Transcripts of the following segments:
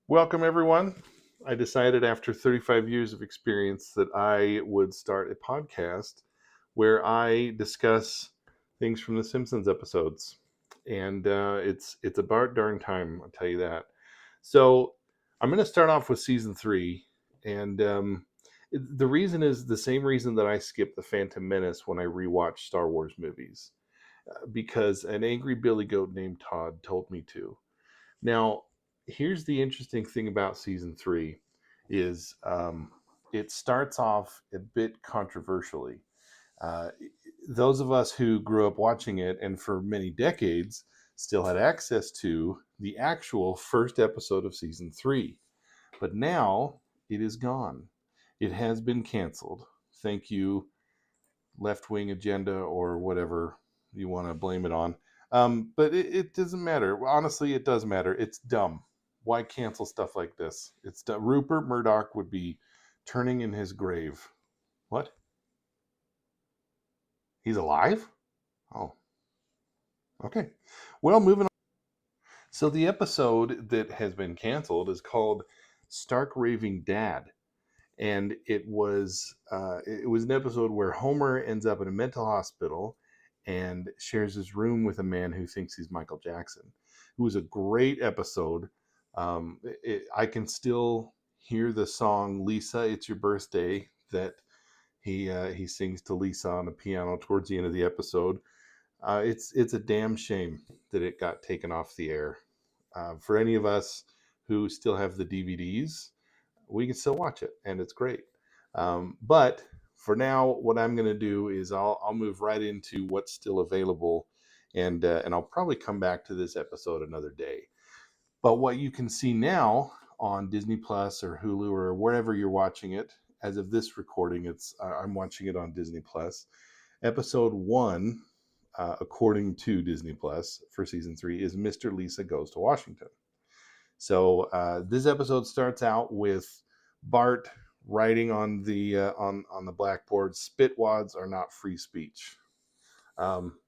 Welcome, everyone. I decided after 35 years of experience that I would start a podcast where I discuss things from the Simpsons episodes, and it's a Bart darn time, I'll tell you that. So I'm going to start off with season three, and the reason is the same reason that I skipped the Phantom Menace when I rewatched Star Wars movies, because an angry Billy Goat named Todd told me to. Now, here's the interesting thing about season three is it starts off a bit controversially. Uh, those of us who grew up watching it and for many decades still had access to the actual first episode of season three. But now it is gone. It has been canceled. Thank you, left wing agenda or whatever you want to blame it on. But it doesn't matter. Honestly, it does matter. It's dumb. Why cancel stuff like this? It's dumb. Rupert Murdoch would be turning in his grave. What? He's alive? Oh, okay. Well, moving on. So the episode that has been canceled is called "Stark Raving Dad." And it was an episode where Homer ends up in a mental hospital and shares his room with a man who thinks he's Michael Jackson. It was a great episode. I can still hear the song "Lisa, It's Your Birthday" that he sings to Lisa on the piano towards the end of the episode. It's a damn shame that it got taken off the air. For any of us who still have the DVDs, we can still watch it, and it's great. But for now, what I'm going to do is I'll move right into what's still available, and I'll probably come back to this episode another day. But what you can see now on Disney Plus or Hulu or wherever you're watching it, as of this recording, I'm watching it on Disney Plus. Episode one, according to Disney Plus for season three, is Mr. Lisa Goes to Washington. So this episode starts out with Bart writing on the blackboard, "Spitwads are not free speech." Um,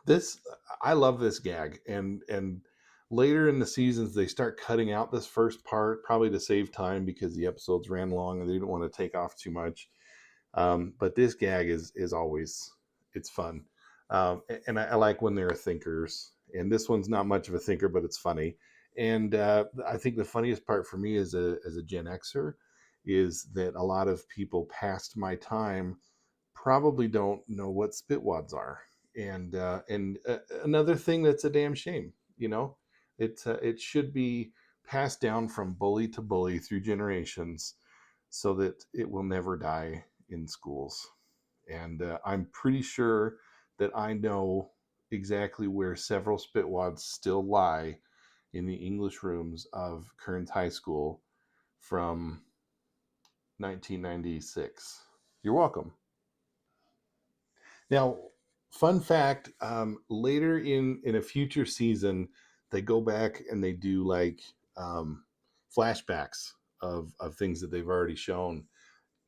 this I love this gag, and later in the seasons they start cutting out this first part, probably to save time because the episodes ran long and they didn't want to take off too much. But this gag is always it's fun, and I like when there are thinkers. And this one's not much of a thinker, but it's funny. And I think the funniest part for me as a Gen Xer is that a lot of people past my time probably don't know what spitwads are. And another thing that's a damn shame, it should be passed down from bully to bully through generations so that it will never die in schools. And I'm pretty sure that I know exactly where several spitwads still lie in the English rooms of Kearns High School from 1996. You're welcome. Now, fun fact: later in a future season, they go back and they do like um, flashbacks of things that they've already shown.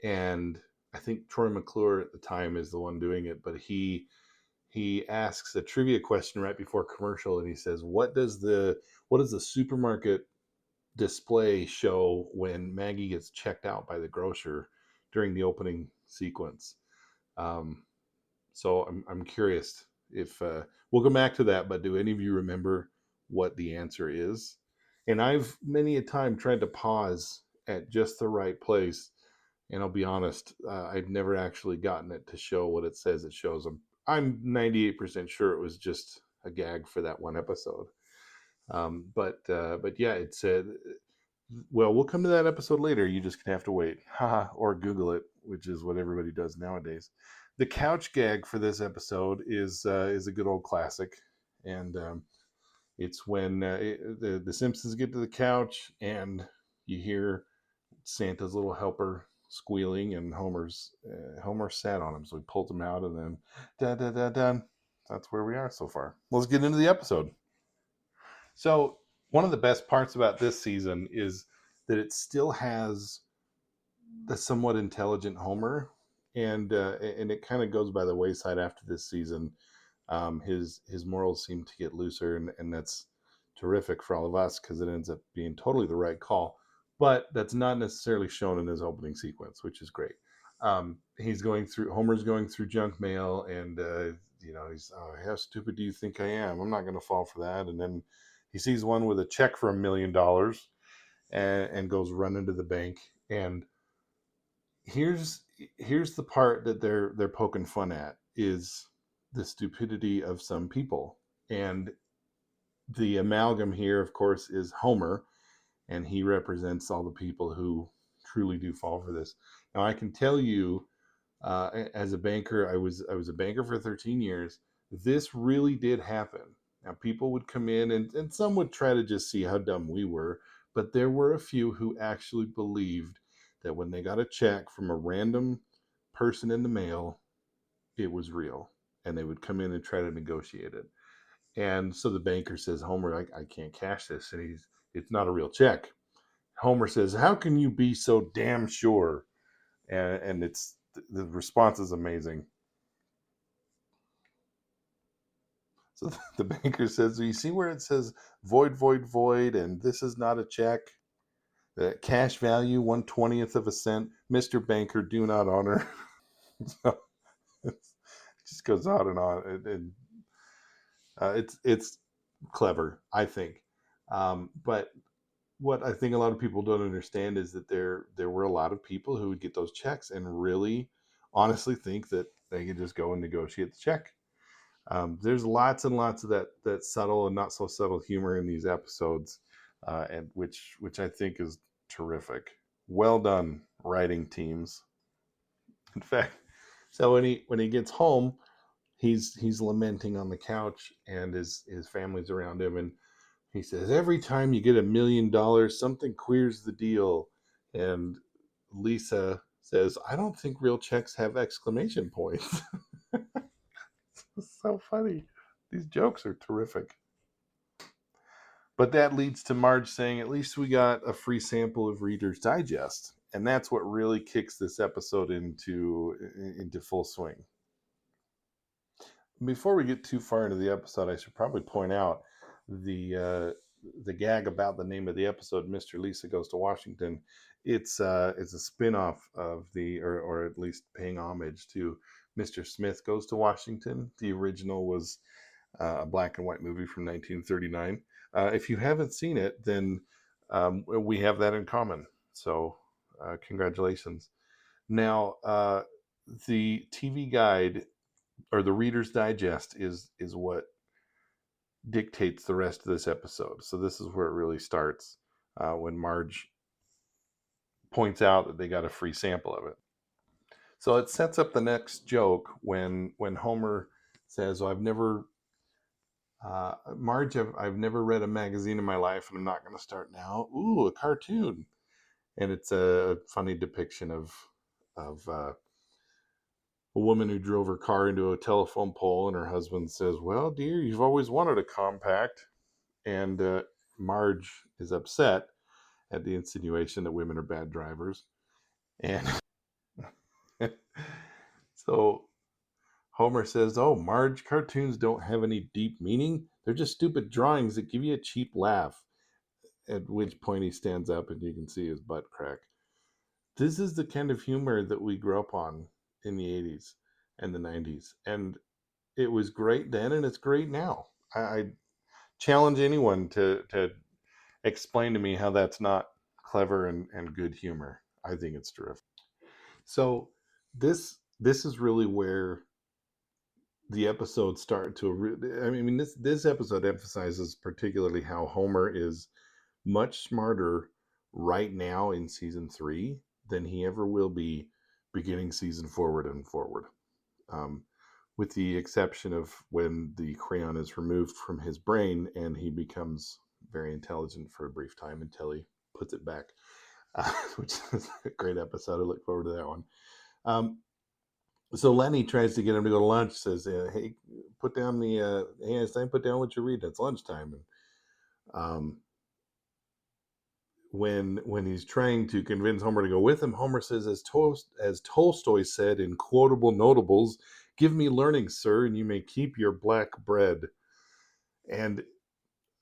And I think Troy McClure at the time is the one doing it, but he asks a trivia question right before commercial, and he says, "What does the supermarket display show when Maggie gets checked out by the grocer during the opening sequence?" Um, so I'm curious if we'll come back to that. But do any of you remember what the answer is? And I've many a time tried to pause at just the right place, and I'll be honest, I've never actually gotten it to show what it says it shows. I'm 98% sure it was just a gag for that one episode. But yeah, it said, well, we'll come to that episode later. You just have to wait, haha, or Google it, which is what everybody does nowadays. The couch gag for this episode is a good old classic, and it's when the Simpsons get to the couch and you hear Santa's little helper squealing, and Homer sat on him, so he pulls him out, and then da da da da. That's where we are so far. Let's get into the episode. So one of the best parts about this season is that it still has the somewhat intelligent Homer, and it kind of goes by the wayside after this season. His morals seem to get looser, and that's terrific for all of us because it ends up being totally the right call. But that's not necessarily shown in his opening sequence, which is great. Homer's going through junk mail, and he's, oh, how stupid do you think I am? I'm not going to fall for that. And then he sees one with a check for $1 million, and goes running to the bank. And here's here's the part that they're poking fun at, is the stupidity of some people. And the amalgam here, of course, is Homer, and he represents all the people who truly do fall for this. Now, I can tell you, as a banker, I was a banker for 13 years. This really did happen. Now, people would come in, and some would try to just see how dumb we were, but there were a few who actually believed that when they got a check from a random person in the mail, it was real, and they would come in and try to negotiate it. And so the banker says, Homer, I can't cash this. And it's not a real check. Homer says, how can you be so damn sure? And the response is amazing. So the banker says, you see where it says void, void, void, and this is not a check? The cash value, 1/20th of a cent. Mr. Banker, do not honor. So it just goes on and on. It's clever, I think. But what I think a lot of people don't understand is that there were a lot of people who would get those checks and really honestly think that they could just go and negotiate the check. There's lots and lots of that subtle and not so subtle humor in these episodes, and which I think is terrific. Well done, writing teams. In fact, so when he gets home, he's lamenting on the couch, and his family's around him, and he says, every time you get $1 million, something queers the deal. And Lisa says, I don't think real checks have exclamation points. It's so funny. These jokes are terrific. But that leads to Marge saying, at least we got a free sample of Reader's Digest. And that's what really kicks this episode into full swing. Before we get too far into the episode, I should probably point out the gag about the name of the episode, Mr. Lisa Goes to Washington. It's a spin-off of or at least paying homage to Mr. Smith Goes to Washington. The original was a black and white movie from 1939. If you haven't seen it, then we have that in common. So congratulations. Now, the TV guide, or the Reader's Digest, is what dictates the rest of this episode. So this is where it really starts, when Marge points out that they got a free sample of it. So it sets up the next joke when Homer says, well, Marge, I've never read a magazine in my life, and I'm not going to start now. Ooh, a cartoon. And it's a funny depiction of a woman who drove her car into a telephone pole, and her husband says, well, dear, you've always wanted a compact. And Marge is upset at the insinuation that women are bad drivers. And so Homer says, oh, Marge, cartoons don't have any deep meaning. They're just stupid drawings that give you a cheap laugh. At which point he stands up and you can see his butt crack. This is the kind of humor that we grew up on in the 80s and the 90s. And it was great then, and it's great now. I challenge anyone to explain to me how that's not clever and good humor. I think it's terrific. So this is really where the episodes start to. I mean, this episode emphasizes particularly how Homer is much smarter right now in season 3 than he ever will be beginning season forward and forward. With the exception of when the crayon is removed from his brain and he becomes very intelligent for a brief time until he puts it back, which is a great episode. I look forward to that one. So Lenny tries to get him to go to lunch, says, hey, put down hey, Einstein, put down what you're reading. It's lunchtime. And when he's trying to convince Homer to go with him, Homer says, as Tolstoy said in Quotable Notables, give me learning, sir, and you may keep your black bread. And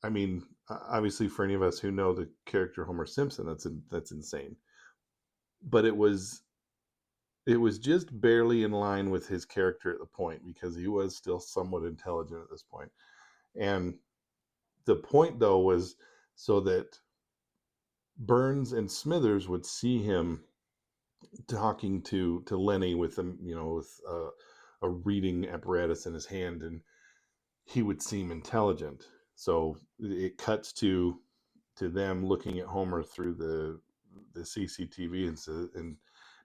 I mean, obviously, for any of us who know the character Homer Simpson, that's insane. But it was just barely in line with his character at the point because he was still somewhat intelligent at this point. And the point, though, was so that Burns and Smithers would see him talking to Lenny with him, with a reading apparatus in his hand, and he would seem intelligent. So it cuts to them looking at Homer through the CCTV, and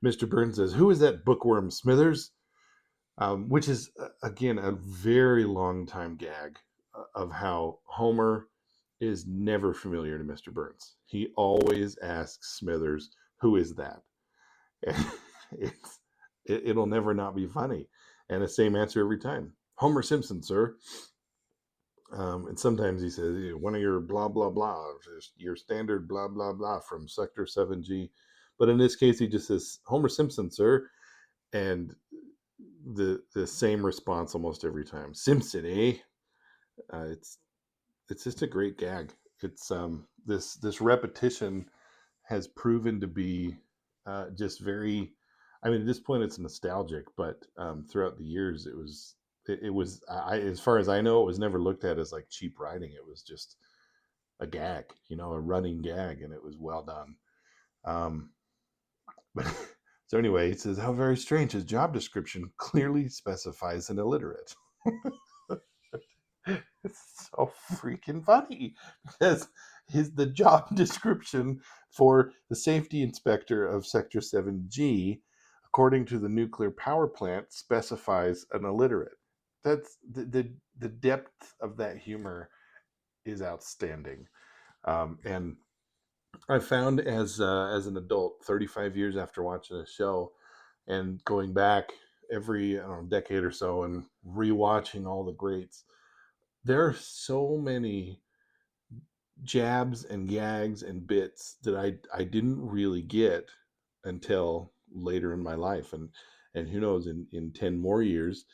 Mr. Burns says, "Who is that bookworm, Smithers?" Which is again a very long time gag of how Homer is never familiar to Mr. Burns. He always asks Smithers, "Who is that?" And it's it'll never not be funny, and the same answer every time. Homer Simpson, sir. And sometimes he says, one of your blah, blah, blah, your standard blah, blah, blah from Sector 7G. But in this case, he just says, Homer Simpson, sir. And the same response almost every time. Simpson, eh? It's just a great gag. It's this repetition has proven to be just very. I mean, at this point, it's nostalgic, but throughout the years, it was. As far as I know, it was never looked at as like cheap writing. It was just a gag, a running gag, and it was well done. But so anyway, he says, "How very strange! His job description clearly specifies an illiterate." It's so freaking funny because the job description for the safety inspector of Sector 7G, according to the nuclear power plant, specifies an illiterate. That's the depth of that humor is outstanding. And I found as an adult, 35 years after watching the show, and going back every, I don't know, decade or so and rewatching all the greats, there are so many jabs and gags and bits that I didn't really get until later in my life, and who knows, in 10 more years,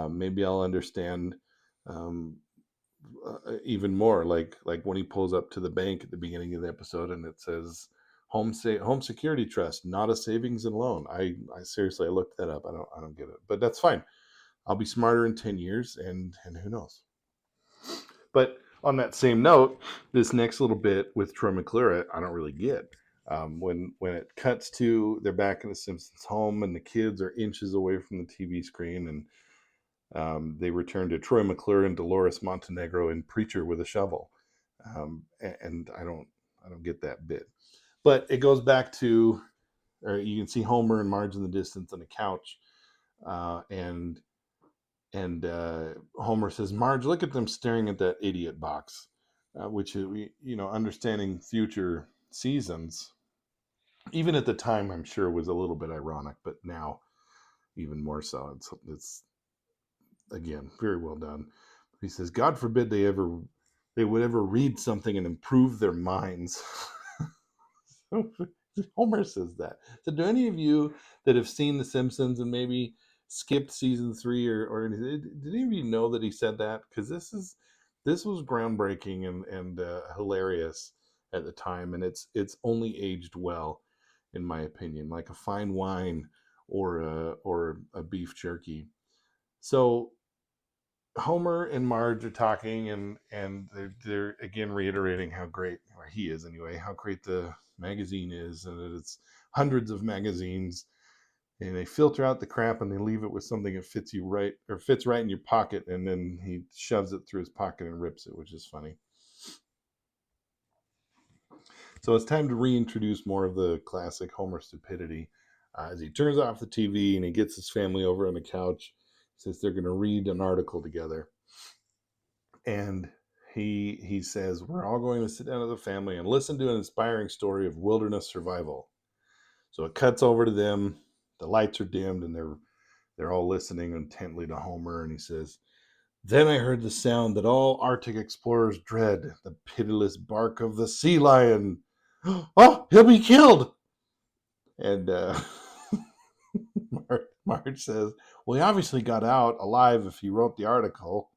maybe I'll understand um, even more, like when he pulls up to the bank at the beginning of the episode and it says home security trust, not a savings and loan. I seriously, I looked that up. I don't get it, but that's fine. I'll be smarter in 10 years, and who knows. But on that same note, this next little bit with Troy McClure, I don't really get. When it cuts to they're back in the Simpsons home and the kids are inches away from the TV screen, and they return to Troy McClure and Dolores Montenegro and Preacher with a shovel, and I don't get that bit. But it goes back to, or you can see Homer and Marge in the distance on a couch, and Homer says, "Marge, look at them staring at that idiot box," which understanding future seasons, even at the time, I'm sure was a little bit ironic, but now even more so. It's again very well done. He says, "God forbid they would ever read something and improve their minds." Homer says that. So, do any of you that have seen The Simpsons and maybe skipped season 3 or anything, did any of you know that he said that? Because this was groundbreaking and hilarious at the time, and it's only aged well, in my opinion, like a fine wine or a beef jerky. So Homer and Marge are talking, and they're again reiterating how great, or he is anyway, how great the magazine is, and that it's hundreds of magazines, and they filter out the crap and they leave it with something that fits you right, or fits right in your pocket, and then he shoves it through his pocket and rips it, which is funny. So it's time to reintroduce more of the classic Homer stupidity. As he turns off the TV and he gets his family over on the couch, he says they're going to read an article together. And he says, "We're all going to sit down as a family and listen to an inspiring story of wilderness survival." So it cuts over to them. The lights are dimmed, and they're all listening intently to Homer. And he says, "Then I heard the sound that all Arctic explorers dread, the pitiless bark of the sea lion. Oh, he'll be killed!" And Marge says, "Well, he obviously got out alive if he wrote the article."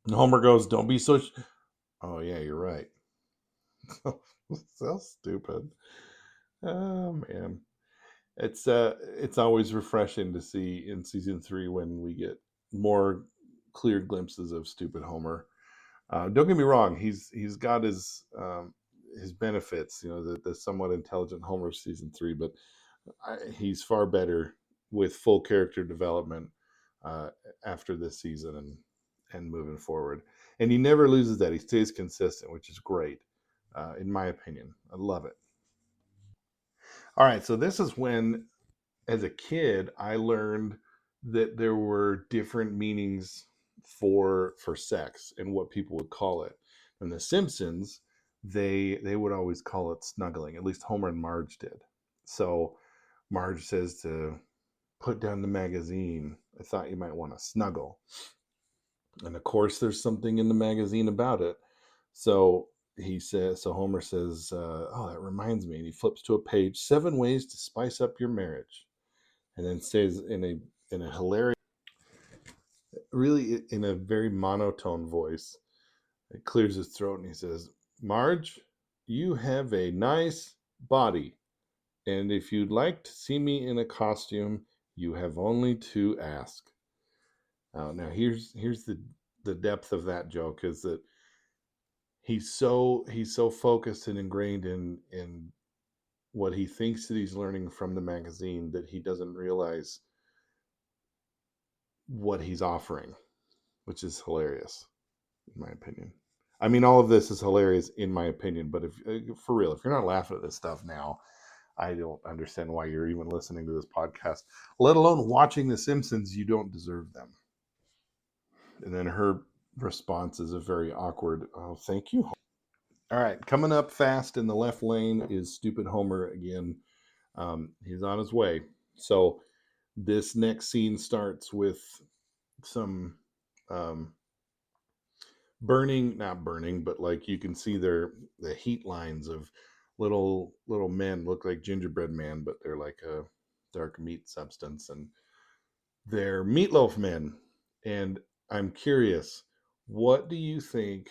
And Homer goes, "Don't be so Oh yeah, you're right. So stupid. Oh man. It's always refreshing to see in season 3 when we get more clear glimpses of stupid Homer. Don't get me wrong, he's got his benefits, the somewhat intelligent Homer season 3, but he's far better with full character development uh, after this season and moving forward. And he never loses that. He stays consistent, which is great, in my opinion. I love it. All right, so this is when, as a kid, I learned that there were different meanings for sex and what people would call it. And the Simpsons, they would always call it snuggling. At least Homer and Marge did. So Marge says to put down the magazine. I thought you might want to snuggle. And of course, there's something in the magazine about it. So so Homer says, "Oh, that reminds me." And he flips to a page, 7 ways to spice up your marriage, and then says in a hilarious, really in a very monotone voice, it clears his throat, and he says, "Marge, you have a nice body, and if you'd like to see me in a costume, you have only to ask." Now here's the depth of that joke is that he's so focused and ingrained in what he thinks that he's learning from the magazine that he doesn't realize what he's offering, which is hilarious in my opinion. I mean, all of this is hilarious in my opinion, but if for real, if you're not laughing at this stuff now, I don't understand why you're even listening to this podcast, let alone watching The Simpsons. You don't deserve them. And then her response is a very awkward, "Oh, thank you." All right, coming up fast in the left lane is stupid Homer again. He's on his way. So this next scene starts with some um, burning, not burning, but like you can see the heat lines of little men look like gingerbread man, but they're like a dark meat substance, and they're meatloaf men. And I'm curious, what do you think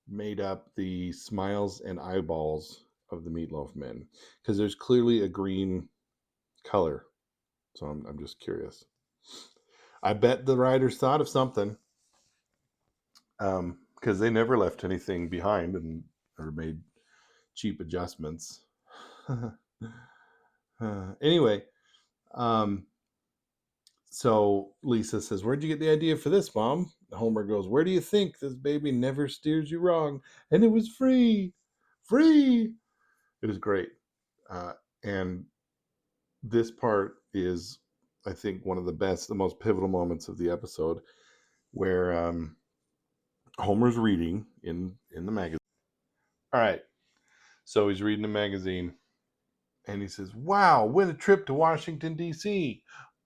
made up the smiles and eyeballs of the meatloaf men? Because there's clearly a green color, so I'm just curious. I bet the writers thought of something, because they never left anything behind and or made cheap adjustments. Anyway, um, so Lisa says, "Where'd you get the idea for this, Mom?" Homer goes, "Where do you think? This baby never steers you wrong. And it was free. Free." It was great. And this part is, I think, one of the best, the most pivotal moments of the episode where Homer's reading in the magazine. All right. So he's reading a magazine and he says, "Wow, win a trip to Washington, D.C.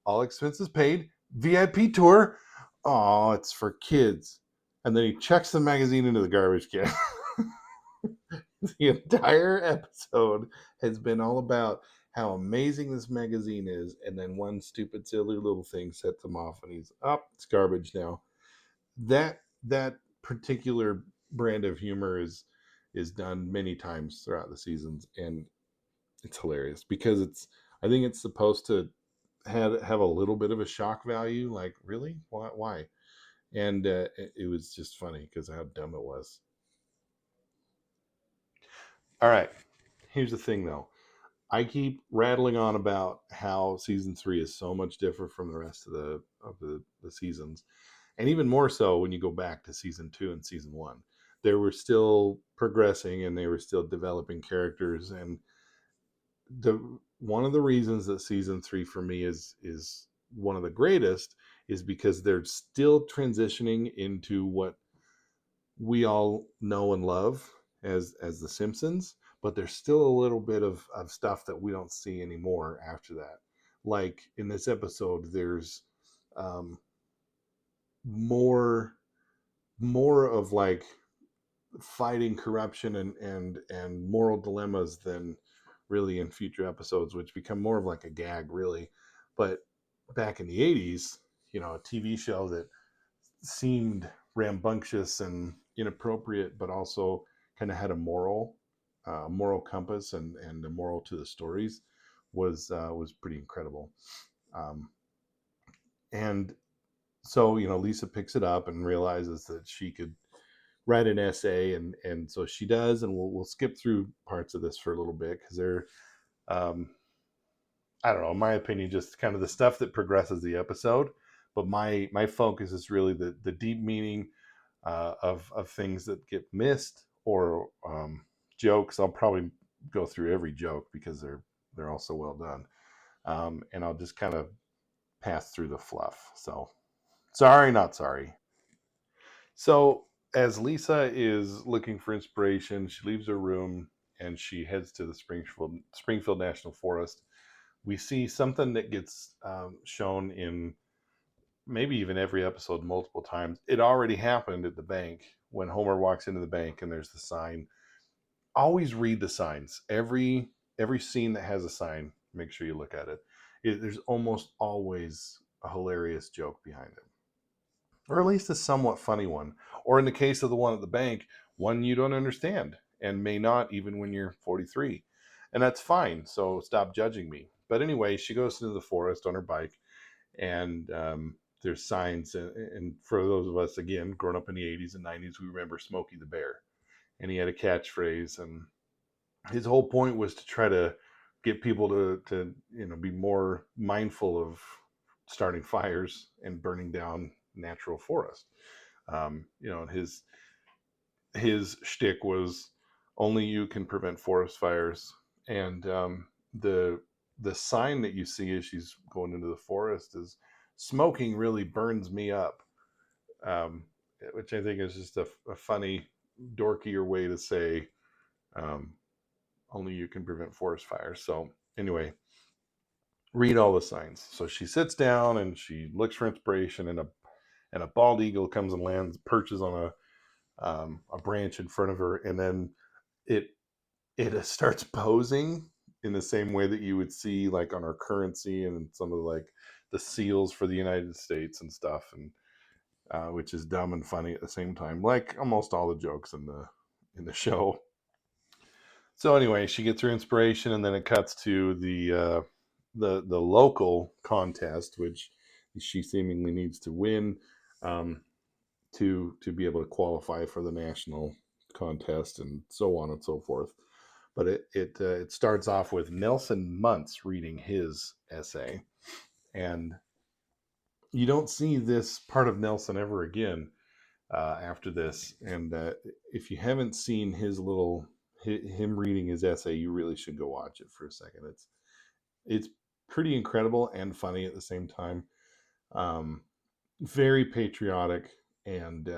All expenses paid, VIP tour. Oh, it's for kids." And then he checks the magazine into the garbage can. The entire episode has been all about how amazing this magazine is. And then one stupid, silly little thing sets him off and he's up. It's garbage now. That particular brand of humor is done many times throughout the seasons. And it's hilarious because I think it's supposed to have a little bit of a shock value, like, really, why? And it was just funny because of how dumb it was. All right, here's the thing though, I keep rattling on about how season 3 is so much different from the rest of the seasons, and even more so when you go back to season 2 and season 1. They were still progressing and they were still developing characters, and the one of the reasons that season 3 for me is one of the greatest is because they're still transitioning into what we all know and love as the Simpsons, but there's still a little bit of stuff that we don't see anymore after that. Like in this episode, there's um, more more of like fighting corruption and moral dilemmas than really in future episodes, which become more of like a gag, really. But back in the 80s, a TV show that seemed rambunctious and inappropriate, but also kind of had a moral compass and a moral to the stories was pretty incredible. Um, and so Lisa picks it up and realizes that she could write an essay, and so she does, and we'll skip through parts of this for a little bit because they're um, I don't know, in my opinion, just kind of the stuff that progresses the episode. But my focus is really the deep meaning of things that get missed, or jokes. I'll probably go through every joke because they're all so well done, and I'll just kind of pass through the fluff. So sorry, not sorry. So as Lisa is looking for inspiration, she leaves her room and she heads to the Springfield National Forest. We see something that gets shown in maybe even every episode multiple times. It already happened at the bank when Homer walks into the bank and there's the sign. Always read the signs. Every scene that has a sign, make sure you look at it. There's almost always a hilarious joke behind it, or at least a somewhat funny one. Or in the case of the one at the bank, one you don't understand and may not even when you're 43. And that's fine. So stop judging me. But anyway, she goes into the forest on her bike, and there's signs. And for those of us, again, growing up in the 80s and 90s, we remember Smokey the Bear. And he had a catchphrase. And his whole point was to try to get people to be more mindful of starting fires and burning down natural forest. And his shtick was only you can prevent forest fires. And the sign that you see as she's going into the forest is smoking really burns me up, um, which I think is just a funny, dorkier way to say um, only you can prevent forest fires. So anyway, read all the signs. So she sits down and she looks for inspiration, and a bald eagle comes and lands, perches on a branch in front of her, and then it it starts posing in the same way that you would see like on our currency and some of like the seals for the United States and stuff, and which is dumb and funny at the same time, like almost all the jokes in the show. So anyway, she gets her inspiration, and then it cuts to the local contest, which she seemingly needs to win, um, to be able to qualify for the national contest, and so on and so forth. But it starts off with Nelson Muntz reading his essay, and you don't see this part of Nelson ever again after this. And if you haven't seen him reading his essay, you really should go watch it for a second. It's pretty incredible and funny at the same time. Um, Very patriotic, and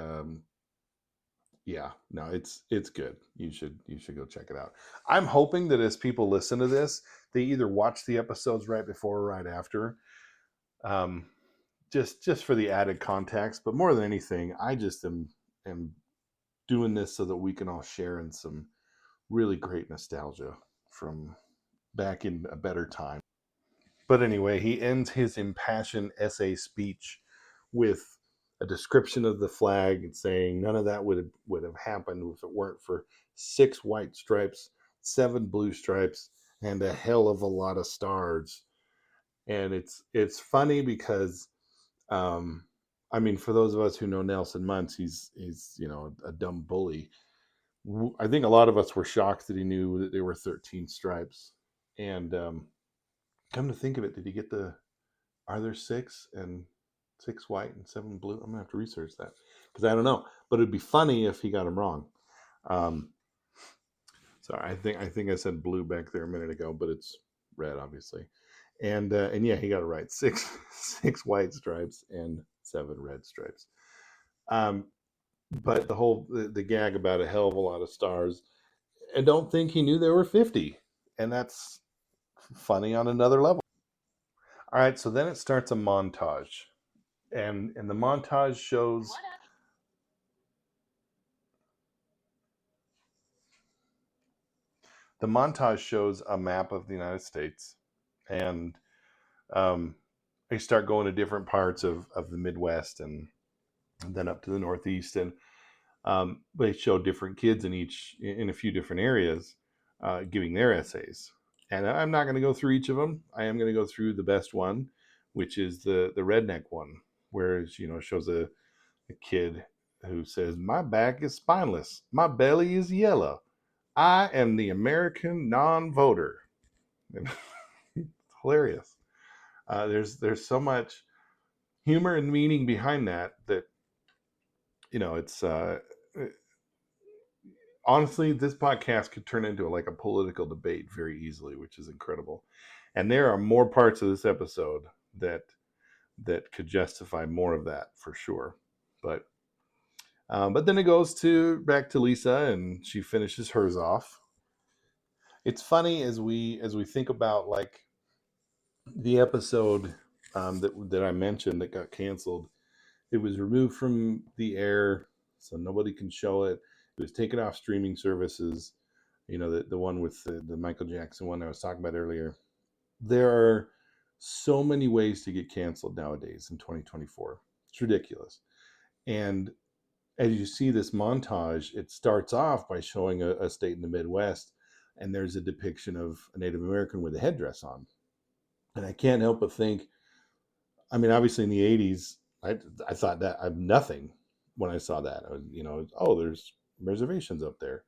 yeah, no, it's good. You should go check it out. I'm hoping that as people listen to this, they either watch the episodes right before or right after, um, just for the added context. But more than anything, I just am doing this so that we can all share in some really great nostalgia from back in a better time. But anyway, he ends his impassioned essay speech with a description of the flag and saying none of that would have happened if it weren't for 6 white stripes, 7 blue stripes, and a hell of a lot of stars. And it's funny because um, I mean, for those of us who know Nelson Muntz, he's a dumb bully. I think a lot of us were shocked that he knew that there were 13 stripes. And come to think of it, did he get the? Are there six and 6 white and 7 blue? I'm gonna have to research that because I don't know. But it'd be funny if he got them wrong. Um, Sorry, I think I said blue back there a minute ago, but it's red, obviously. And yeah, he got it right. Six six white stripes and 7 red stripes. Um, but the gag about a hell of a lot of stars, and don't think he knew there were 50, and that's funny on another level. All right, so then it starts a montage, and the montage shows a map of the United States, and um, they start going to different parts of the Midwest, and then up to the Northeast. And They show different kids in a few different areas giving their essays. And I'm not going to go through each of them. I am going to go through the best one, which is the redneck one, where it shows a kid who says, "My back is spineless. My belly is yellow. I am the American non-voter." And it's hilarious. There's so much humor and meaning behind that it's honestly, this podcast could turn into like a political debate very easily, which is incredible. And there are more parts of this episode that could justify more of that for sure. But then it goes back to Lisa, and she finishes hers off. It's funny as we think about like the episode that I mentioned that got canceled. It was removed from the air, so nobody can show it. It was taken off streaming services. The one with the Michael Jackson one I was talking about earlier. There are so many ways to get canceled nowadays in 2024. It's ridiculous. And as you see this montage, it starts off by showing a state in the Midwest, and there's a depiction of a Native American with a headdress on. And I can't help but think, I mean, obviously in the 80s, I thought that I'm nothing when I saw that. Oh, there's reservations up there.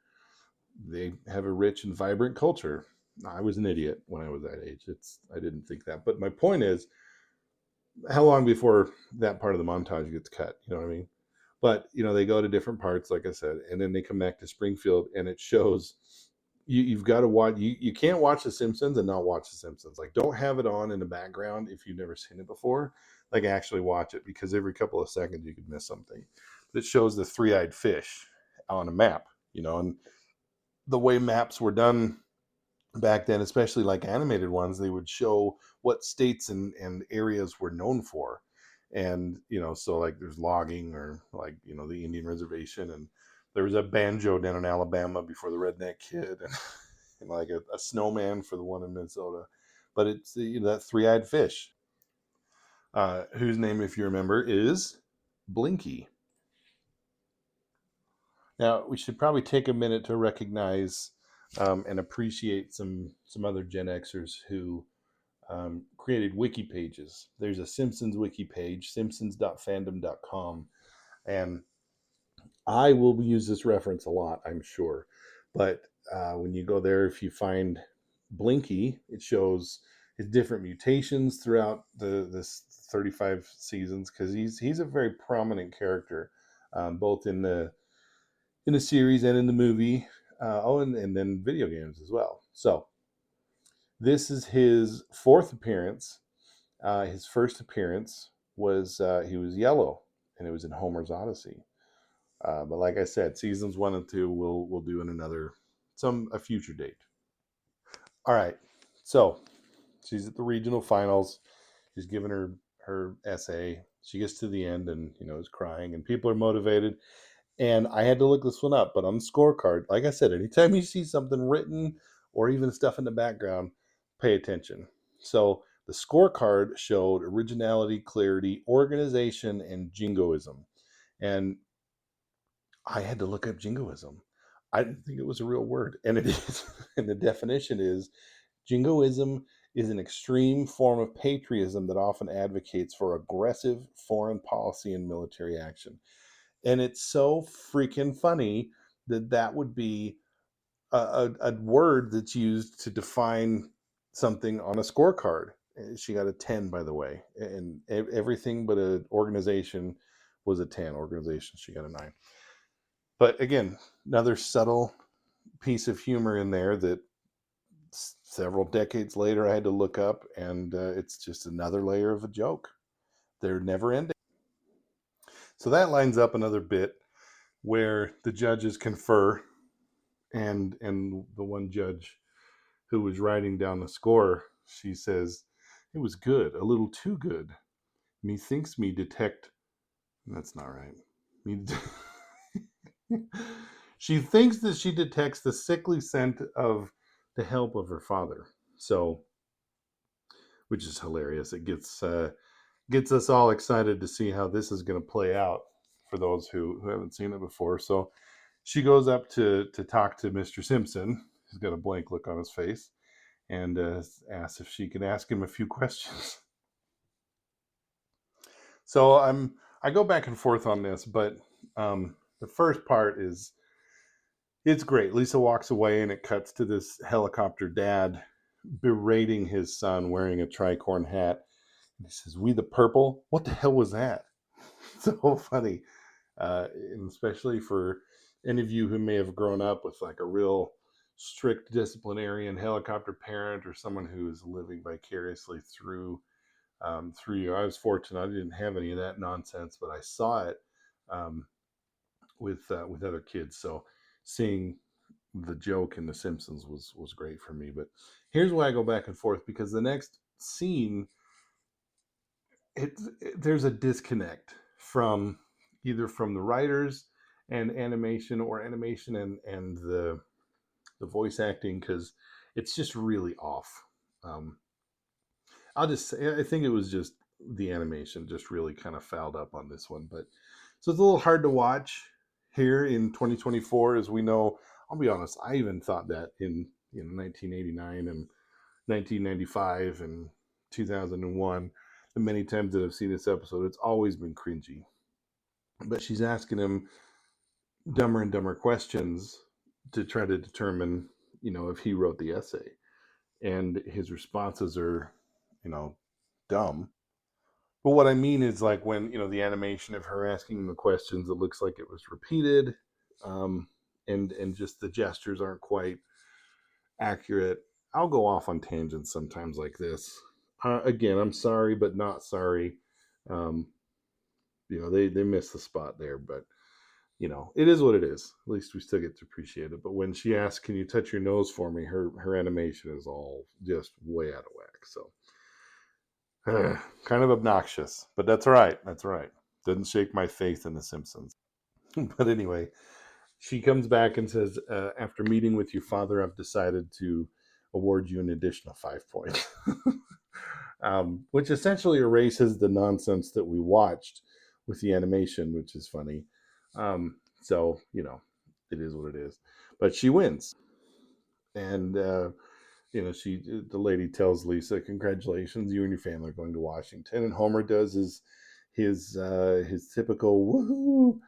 They have a rich and vibrant culture. I was an idiot when I was that age. I didn't think that. But my point is, how long before that part of the montage gets cut? You know what I mean? But they go to different parts, like I said, and then they come back to Springfield, and it shows you've got to watch. You can't watch The Simpsons and not watch The Simpsons. Like, don't have it on in the background if you've never seen it before. Like, actually watch it, because every couple of seconds you could miss something. That shows the three-eyed fish on a map. And the way maps were done back then, especially like animated ones, they would show what states and areas were known for. And so like there's logging, or like the Indian reservation, and there was a banjo down in Alabama before the redneck kid, and like a snowman for the one in Minnesota. But it's that three-eyed fish, whose name, if you remember, is Blinky. Now we should probably take a minute to recognize and appreciate some other Gen Xers who created wiki pages. There's a Simpsons wiki page, simpsons.fandom.com, and I will use this reference a lot, I'm sure. But when you go there, if you find Blinky, it shows his different mutations throughout this 35 seasons, because he's a very prominent character, both in the series and in the movie. And then video games as well. So this is his fourth appearance. His first appearance was he was yellow, and it was in Homer's Odyssey. But like I said, seasons 1 and 2 we'll do in a future date. All right, so she's at the regional finals. She's giving her essay. She gets to the end and is crying, and people are motivated. And I had to look this one up, but on the scorecard, like I said, anytime you see something written or even stuff in the background, pay attention. So the scorecard showed originality, clarity, organization, and jingoism. And I had to look up jingoism. I didn't think it was a real word, and it is. And the definition is, jingoism is an extreme form of patriotism that often advocates for aggressive foreign policy and military action. And it's so freaking funny that would be a word that's used to define something on a scorecard. She got a 10, by the way, and everything but an organization was a 10. Organization, she got a 9. But again, another subtle piece of humor in there that several decades later I had to look up, and it's just another layer of a joke. They're never ending. So that lines up another bit where the judges confer, and the one judge who was writing down the score, she says, "It was good, a little too good. Methinks me detect." That's not right. Me She thinks that she detects the sickly scent of the help of her father. So, which is hilarious. It gets us all excited to see how this is going to play out for those who haven't seen it before. So she goes up to talk to Mr. Simpson. He's got a blank look on his face, and asks if she can ask him a few questions. So I go back and forth on this, but the first part is it's great. Lisa walks away, and it cuts to this helicopter dad berating his son wearing a tricorn hat. And he says, "We the purple? What the hell was that?" So funny, and especially for any of you who may have grown up with like a real strict disciplinarian helicopter parent, or someone who is living vicariously through you. I was fortunate; I didn't have any of that nonsense, but I saw it um, with other kids. So seeing the joke in The Simpsons was great for me. But here's why I go back and forth, because the next scene, there's a disconnect from either from the writers and animation, or animation and the voice acting, because it's just really off. Um, I'll just say, I think it was just the animation just really kind of fouled up on this one. But so it's a little hard to watch here in 2024, as we know. I'll be honest, I even thought that in 1989 and 1995 and 2001. The many times that I've seen this episode, it's always been cringy. But she's asking him dumber and dumber questions to try to determine, if he wrote the essay. And his responses are, you know, dumb. But what I mean is, like, when, the animation of her asking him the questions, it looks like it was repeated. And just the gestures aren't quite accurate. I'll go off on tangents sometimes like this. Again, I'm sorry, but not sorry. Um, they missed the spot there, but it is what it is. At least we still get to appreciate it. But when she asks, "Can you touch your nose for me?" her animation is all just way out of whack. So kind of obnoxious, but that's all right. That's all right. Doesn't shake my faith in The Simpsons. But anyway, she comes back and says, "After meeting with your father, I've decided to award you an additional 5 points." Which essentially erases the nonsense that we watched with the animation, which is funny. So, it is what it is. But she wins. And, the lady tells Lisa, "Congratulations, you and your family are going to Washington." And Homer does his typical woohoo.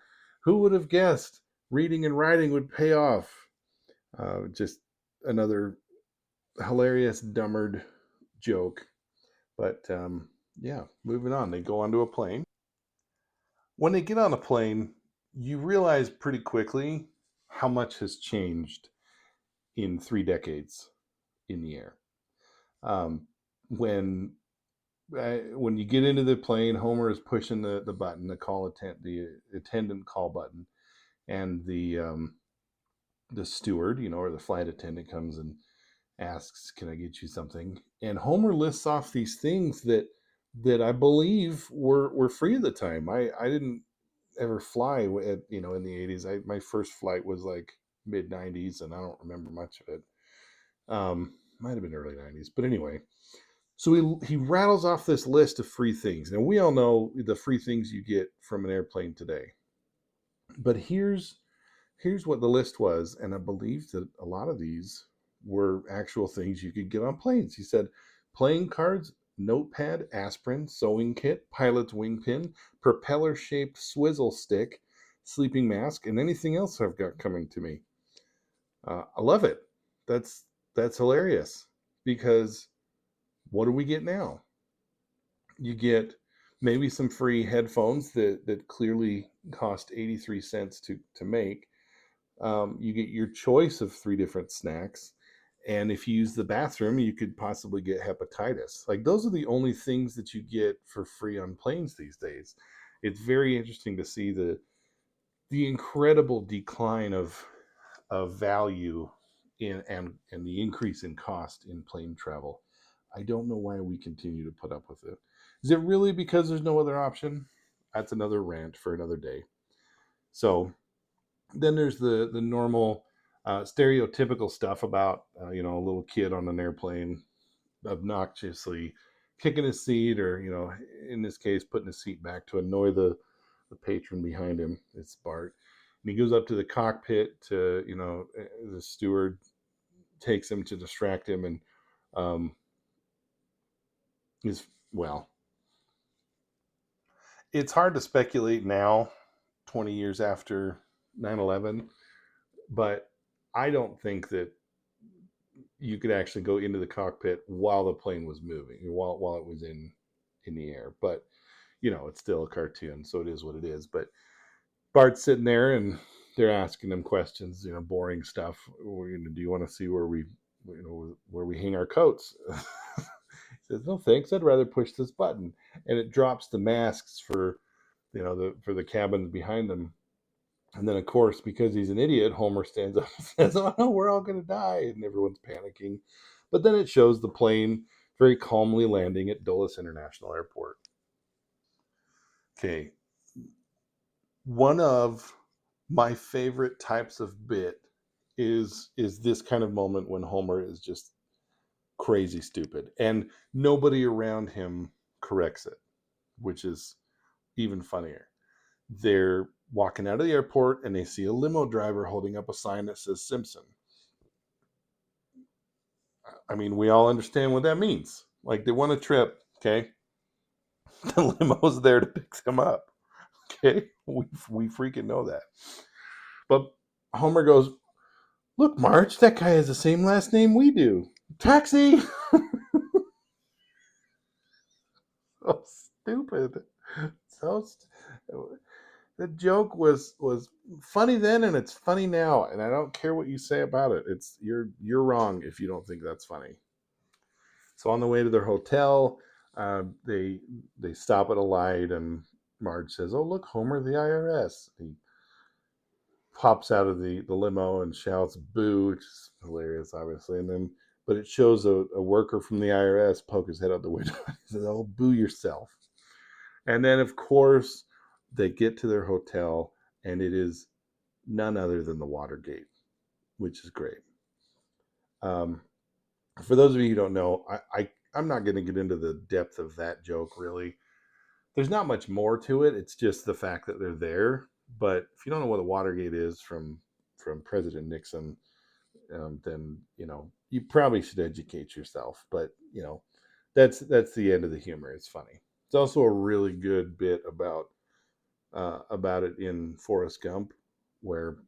Who would have guessed reading and writing would pay off? Just another hilarious, dumbered joke. But yeah, moving on. They go onto a plane. When they get on a plane, you realize pretty quickly how much has changed in 3 decades in the air. Um, when when you get into the plane, Homer is pushing the button, the attendant call button, and the steward, or the flight attendant, comes and asks, "Can I get you something?" And Homer lists off these things that I believe were free at the time. I didn't ever fly in the 80s. My first flight was like mid 90s, and I don't remember much of it. Might have been early 90s, but anyway. So he rattles off this list of free things. Now we all know the free things you get from an airplane today, but here's what the list was, and I believe that a lot of these were actual things you could get on planes. He said playing cards, notepad, aspirin, sewing kit, pilot's wing pin, propeller-shaped swizzle stick, sleeping mask, and anything else I've got coming to me. I love it. That's hilarious, because what do we get now? You get maybe some free headphones that clearly cost 83 cents to make. You get your choice of 3 different snacks. And if you use the bathroom, you could possibly get hepatitis. Like, those are the only things that you get for free on planes these days. It's very interesting to see the incredible decline of value and the increase in cost in plane travel. I don't know why we continue to put up with it. Is it really because there's no other option? That's another rant for another day. So then there's the normal stereotypical stuff about a little kid on an airplane obnoxiously kicking his seat, or in this case putting his seat back to annoy the the patron behind him. It's Bart. And he goes up to the cockpit to, the steward takes him to distract him, and is, well, it's hard to speculate now, 20 years after 9/11, but I don't think that you could actually go into the cockpit while the plane was moving, while it was in the air. But it's still a cartoon, so it is what it is. But Bart's sitting there, and they're asking him questions, boring stuff. Do you want to see where we hang our coats? He says, no, thanks. I'd rather push this button, and it drops the masks for for the cabins behind them. And then, of course, because he's an idiot, Homer stands up and says, "Oh no, we're all going to die," and everyone's panicking. But then it shows the plane very calmly landing at Dulles International Airport. Okay, one of my favorite types of bit is this kind of moment when Homer is just crazy stupid and nobody around him corrects it, which is even funnier. They're walking out of the airport and they see a limo driver holding up a sign that says Simpson. I mean, we all understand what that means. Like, they want a trip, okay? The limo's there to pick them up, okay? We freaking know that. But Homer goes, "Look, Marge, that guy has the same last name we do. Taxi!" So stupid. So the joke was funny then, and it's funny now, and I don't care what you say about it. It's you're wrong if you don't think that's funny. So on the way to their hotel, they stop at a light, and Marge says, "Oh, look, Homer, the IRS." He pops out of the limo and shouts "boo," which is hilarious, obviously. And then, but it shows a worker from the IRS poke his head out the window. He says, "Oh, boo yourself." And then, of course, they get to their hotel, and it is none other than the Watergate, which is great. For those of you who don't know, I'm not going to get into the depth of that joke, really. There's not much more to it. It's just the fact that they're there. But if you don't know what a Watergate is from President Nixon, then you probably should educate yourself. But that's the end of the humor. It's funny. It's also a really good bit about it in Forrest Gump, where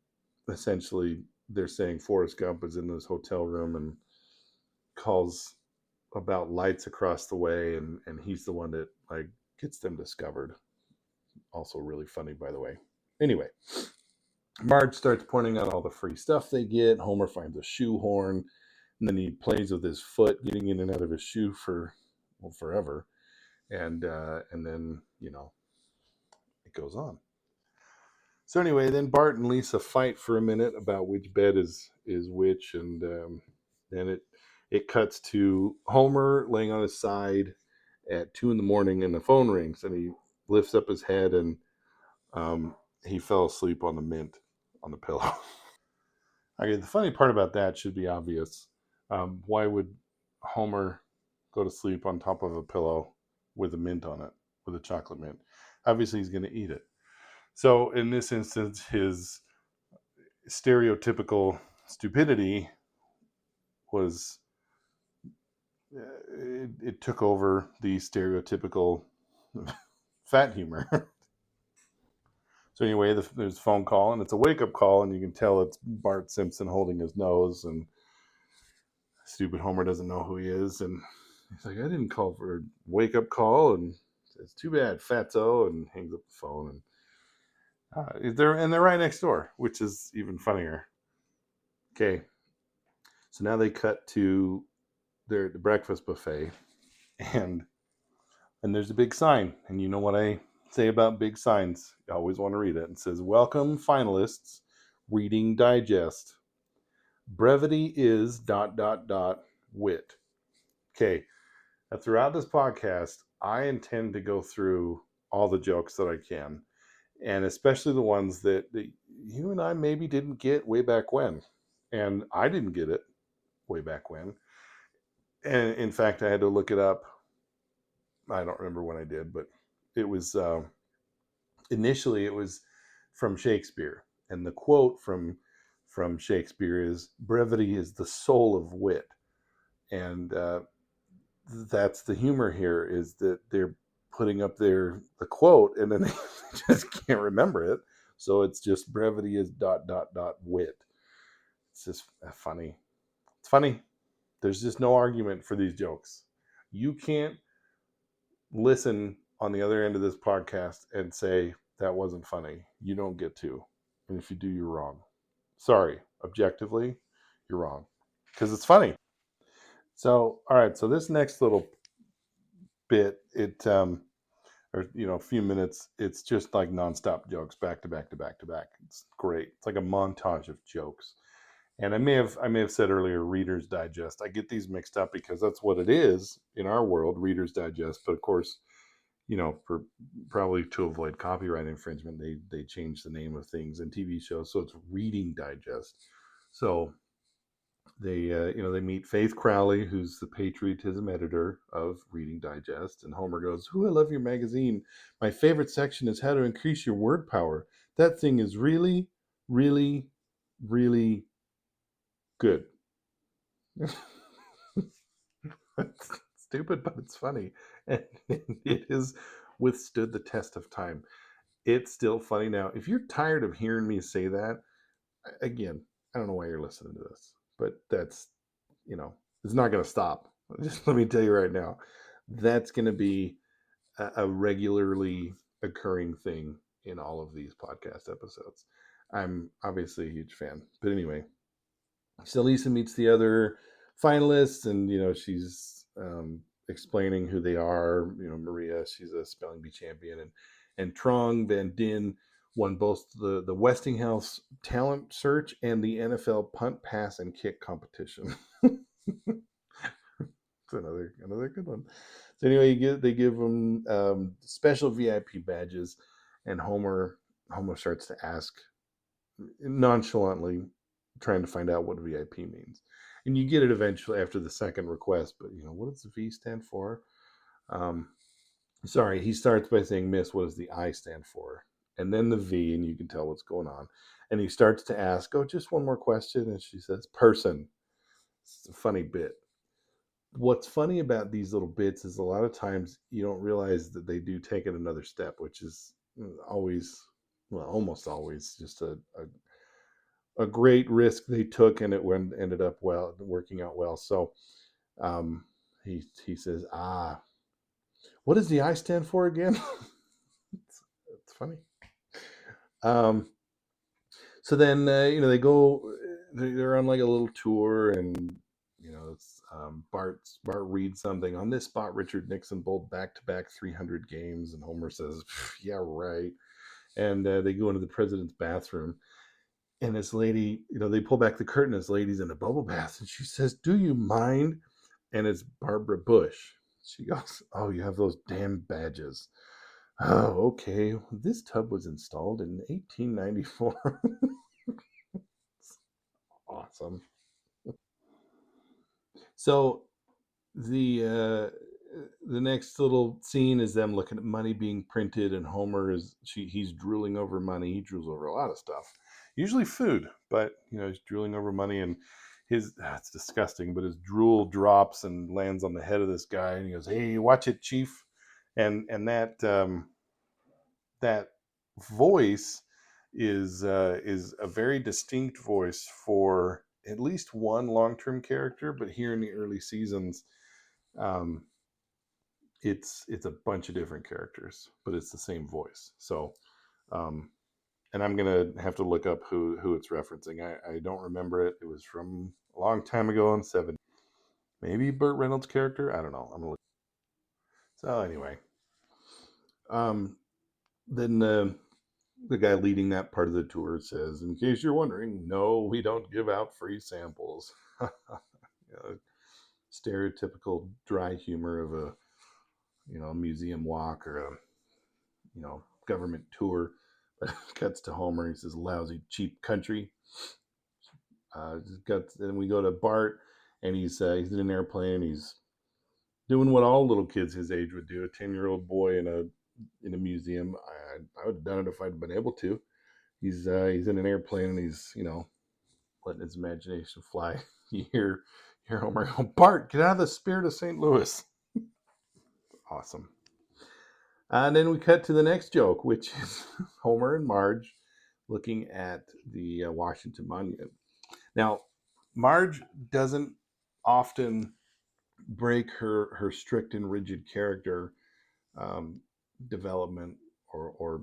essentially they're saying Forrest Gump is in this hotel room and calls about lights across the way, and he's the one that like gets them discovered. Also really funny, by the way. Anyway, Marge starts pointing out all the free stuff they get. Homer finds a shoehorn, and then he plays with his foot, getting in and out of his shoe for forever, and then it goes on. So anyway, then Bart and Lisa fight for a minute about which bed is which, and then it cuts to Homer laying on his side at 2 a.m, and the phone rings, and he lifts up his head, and he fell asleep on the mint on the pillow. Okay, the funny part about that should be obvious. Why would Homer go to sleep on top of a pillow with a mint on it, with a chocolate mint? Obviously, he's going to eat it. So in this instance, his stereotypical stupidity was it took over the stereotypical fat humor. So anyway, there's a phone call, and it's a wake-up call, and you can tell it's Bart Simpson holding his nose, and stupid Homer doesn't know who he is, and he's like, "I didn't call for a wake-up call," and it's too bad, fatso, and hangs up the phone, and they're right next door, which is even funnier. Okay, so now they cut to the breakfast buffet, and there's a big sign, and you know what I say about big signs? You always want to read it. It says, "Welcome finalists, Reading Digest. Brevity is ... wit." Okay, now throughout this podcast, I intend to go through all the jokes that I can, and especially the ones that you and I maybe didn't get way back when, and I didn't get it way back when. And in fact, I had to look it up. I don't remember when I did, but it was Initially, it was from Shakespeare, and the quote from Shakespeare is, "Brevity is the soul of wit," and that's the humor here, is that they're putting up the quote, and then they just can't remember it, so it's just brevity is dot dot dot wit. It's just funny. It's funny. There's just no argument for these jokes. You can't listen on the other end of this podcast and say that wasn't funny. You don't get to. And if you do, you're wrong. Sorry, objectively, you're wrong. Because it's funny. So, all right, so this next little bit, or a few minutes, it's just like nonstop jokes, back to back to back to back. It's great. It's like a montage of jokes. And I may have said earlier, Reader's Digest. I get these mixed up because that's what it is in our world, Reader's Digest. But of course, for probably to avoid copyright infringement, they changed the name of things in TV shows, so it's Reading Digest. So they meet Faith Crowley, who's the patriotism editor of Reading Digest, and Homer goes, "Ooh, I love your magazine. My favorite section is how to increase your word power. That thing is really, really, really good." It's stupid, but it's funny, and it has withstood the test of time. It's still funny now. If you're tired of hearing me say that, again, I don't know why you're listening to this, but that's, it's not going to stop. Just let me tell you right now, that's going to be a regularly occurring thing in all of these podcast episodes. I'm obviously a huge fan, but anyway, so Lisa meets the other finalists, and she's explaining who they are. Maria, she's a spelling bee champion, and Trong Van Din won both the Westinghouse talent search and the NFL punt, pass, and kick competition. It's another good one. So anyway, they give them special VIP badges, and Homer starts to ask nonchalantly, trying to find out what VIP means. And you get it eventually after the second request, but what does the V stand for? Um, Sorry, he starts by saying, "Miss, what does the I stand for?" And then the V, and you can tell what's going on. And he starts to ask, "Oh, just one more question." And she says, "Person." It's a funny bit. What's funny about these little bits is a lot of times you don't realize that they do take it another step, which is always, well, almost always, just a great risk they took, and it ended up working out well. So um, he says, what does the I stand for again? it's funny. Um, so then they go, they're on like a little tour, and it's Bart reads something on this spot. Richard Nixon bowled back-to-back 300 games, and Homer says, "Yeah, right." And they go into the president's bathroom. And this lady, they pull back the curtain. This lady's in a bubble bath, and she says, "Do you mind?" And it's Barbara Bush. She goes, "Oh, you have those damn badges." "Oh, okay. This tub was installed in 1894. Awesome. So the next little scene is them looking at money being printed, and Homer he's drooling over money. He drools over a lot of stuff, usually food, but he's drooling over money, and it's disgusting, but his drool drops and lands on the head of this guy, and he goes, "Hey, watch it, Chief." And that voice is a very distinct voice for at least one long-term character, but here in the early seasons, um, it's a bunch of different characters, but it's the same voice. So, um, and I'm gonna have to look up who it's referencing. I don't remember it. It was from a long time ago in '70s. Maybe Burt Reynolds' character. I don't know. I'm gonna look. So anyway, um, then the guy leading that part of the tour says, "In case you're wondering, no, we don't give out free samples." Stereotypical dry humor of a museum walk, or a government tour. But cuts to Homer. He says, "Lousy, cheap country." Then we go to Bart, and he's in an airplane. He's doing what all little kids his age would do. A 10-year-old boy in a in a museum. I would have done it if I'd been able to. He's in an airplane and he's letting his imagination fly. You hear Homer go, Bart, get out of the spirit of St. Louis. Awesome. And then we cut to the next joke, which is Homer and Marge looking at the Washington Monument. Now, Marge doesn't often break her strict and rigid character um, development, or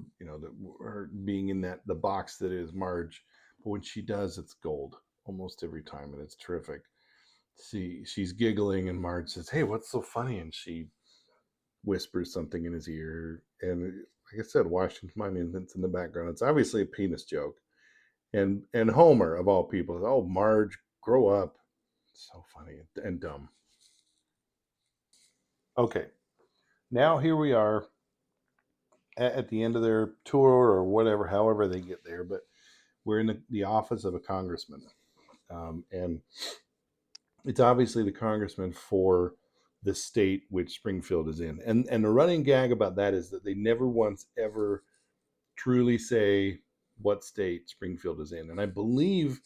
her being in that the box that is Marge. But when she does, it's gold almost every time, and it's terrific. She's giggling, and Marge says, "Hey, what's so funny?" And she whispers something in his ear, and like I said, Washington Monuments in the background. It's obviously a penis joke, and Homer of all people, oh Marge, grow up. So funny and dumb. Okay, now here we are at the end of their tour or whatever, however they get there, but we're in the office of a congressman. And it's obviously the congressman for the state which Springfield is in. And the running gag about that is that they never once ever truly say what state Springfield is in. And I believe,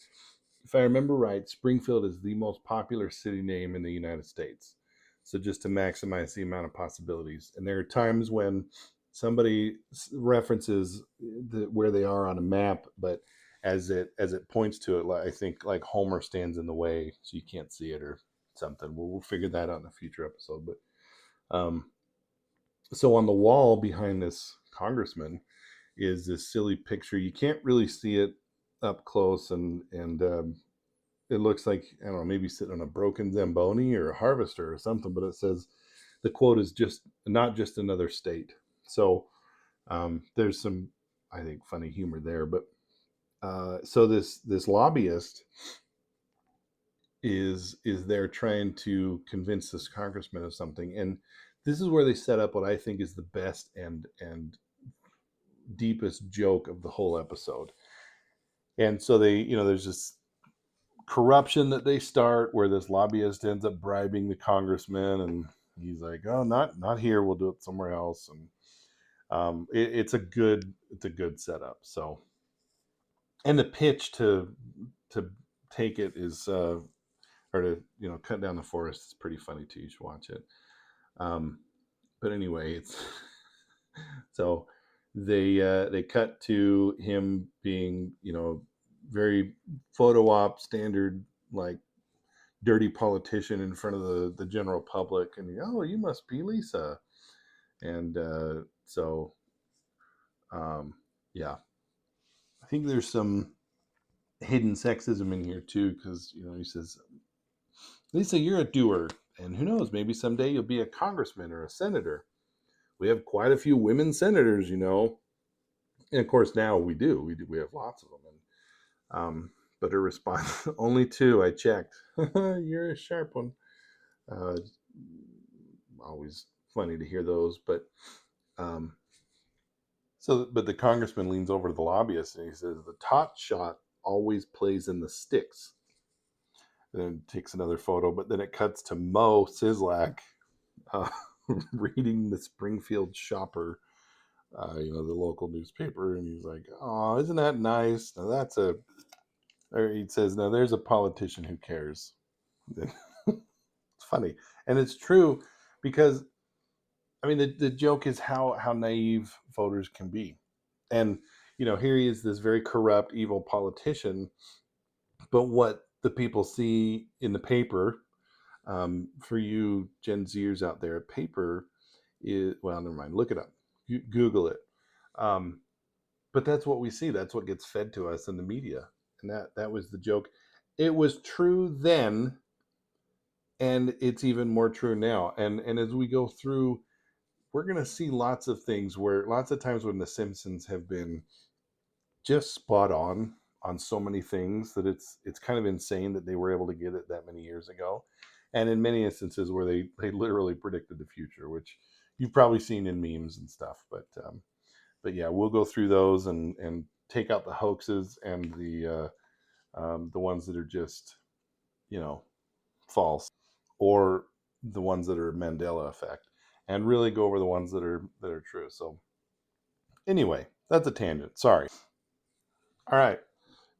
if I remember right, Springfield is the most popular city name in the United States. So just to maximize the amount of possibilities. And there are times when somebody references where they are on a map, but as it points to it, I think like Homer stands in the way, so you can't see it or something. We'll figure that out in a future episode. But so on the wall behind this congressman is this silly picture. You can't really see it up close, and it looks like, I don't know, maybe sitting on a broken Zamboni or a harvester or something. But it says the quote is just not just another state. So there's some, I think, funny humor there. But so this lobbyist is there trying to convince this congressman of something, and this is where they set up what I think is the best and deepest joke of the whole episode. And so there's this corruption that they start where this lobbyist ends up bribing the congressman, and he's like, oh, not here, we'll do it somewhere else. And it's a good setup. So, and the pitch to take it is or to cut down the forest is pretty funny too. You should watch it. um but anyway, it's so they cut to him being very photo op standard, like dirty politician in front of the general public, and oh, you must be Lisa. And so um yeah, I think there's some hidden sexism in here too, because he says, Lisa, you're a doer, and who knows, maybe someday you'll be a congressman or a senator. We have quite a few women senators. And of course now we have lots of them. And but her response, only two, I checked. You're a sharp one. uh, Always funny to hear those. But um, but the congressman leans over to the lobbyist and he says, the tot shot always plays in the sticks. And then takes another photo, but then it cuts to Mo Sislak uh, reading the Springfield Shopper, the local newspaper, and he's like, "Oh, isn't that nice?" Now that's a, or he says, "Now there's a politician who cares." It's funny, and it's true, because I mean the joke is how naive voters can be, and here he is, this very corrupt, evil politician, but what the people see in the paper, for you Gen Zers out there, paper is, well, never mind, look it up, Google it. Um, but that's what we see. That's what gets fed to us in the media, and that was the joke. It was true then, and it's even more true now. And as we go through, we're gonna see lots of things where lots of times when the Simpsons have been just spot on so many things that it's kind of insane that they were able to get it that many years ago, and in many instances where they literally predicted the future, which you've probably seen in memes and stuff. But yeah, we'll go through those and take out the hoaxes and the ones that are just false, or the ones that are Mandela effect. and really go over the ones that are true. So anyway, that's a tangent. Sorry. All right.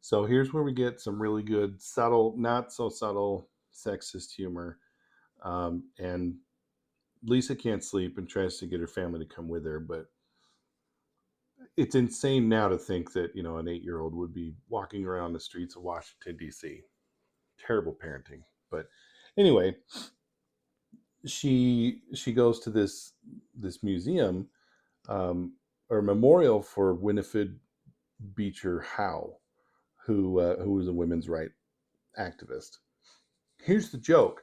So here's where we get some really good, subtle, not so subtle sexist humor. And Lisa can't sleep and tries to get her family to come with her, but it's insane now to think that, an 8-year-old would be walking around the streets of Washington, D.C. Terrible parenting. But anyway, she goes to this museum, or memorial for Winifred Beecher Howe, who was a women's rights activist. Here's the joke: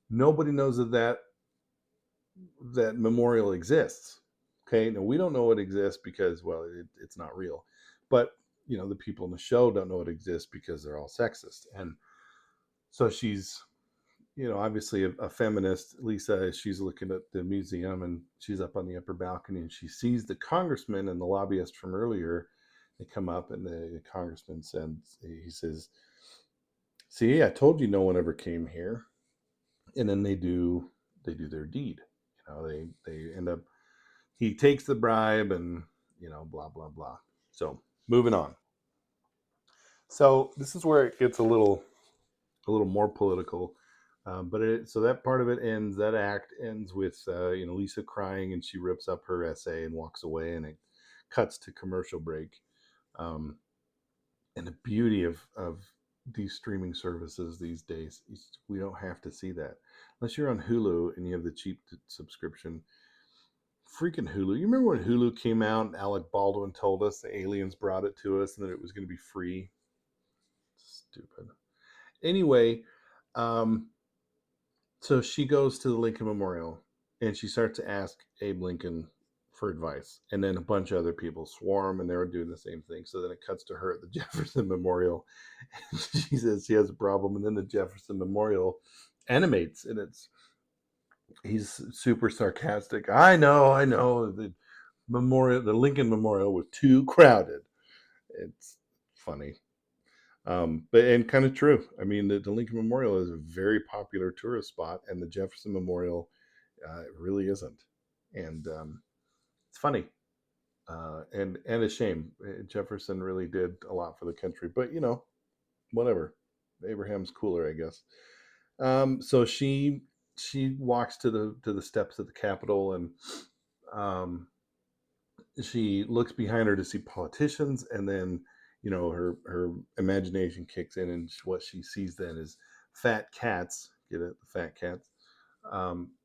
nobody knows that memorial exists. Okay, now we don't know it exists because, well, it's not real, but the people in the show don't know it exists because they're all sexist. And so she's, obviously a feminist. Lisa, she's looking at the museum and she's up on the upper balcony and she sees the congressman and the lobbyist from earlier. They come up and the congressman says, "See, I told you no one ever came here." And then they do their deed. They end up, he takes the bribe and, blah blah blah. So moving on. So this is where it gets a little more political. So that part of it ends. That act ends with Lisa crying and she rips up her essay and walks away, and it cuts to commercial break. Um, and the beauty of these streaming services these days, we don't have to see that unless you're on Hulu and you have the cheap subscription. Freaking Hulu! You remember when Hulu came out and Alec Baldwin told us the aliens brought it to us and that it was going to be free? Stupid. Anyway, um, so she goes to the Lincoln Memorial and she starts to ask Abe Lincoln for advice. And then a bunch of other people swarm and they're doing the same thing. So then it cuts to her at the Jefferson Memorial. And she says she has a problem. And then the Jefferson Memorial animates, and he's super sarcastic. I know. The Lincoln Memorial was too crowded. It's funny. But and kind of true. I mean, the Lincoln Memorial is a very popular tourist spot, and the Jefferson Memorial really isn't. And it's funny, and a shame. Jefferson really did a lot for the country, but whatever. Abraham's cooler, I guess. So she walks to the steps of the Capitol, and um, she looks behind her to see politicians, and then her imagination kicks in, and what she sees then is fat cats. Get it? The fat cats,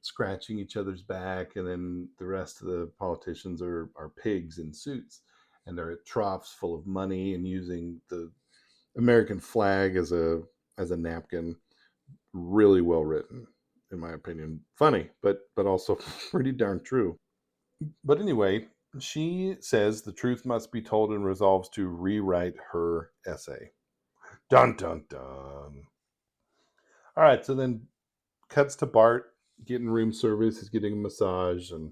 scratching each other's back, and then the rest of the politicians are pigs in suits, and they're at troughs full of money and using the American flag as a napkin. Really well written, in my opinion. Funny, but also pretty darn true. But anyway, she says the truth must be told and resolves to rewrite her essay. Dun dun dun. All right, so then cuts to Bart getting room service. He's getting a massage, and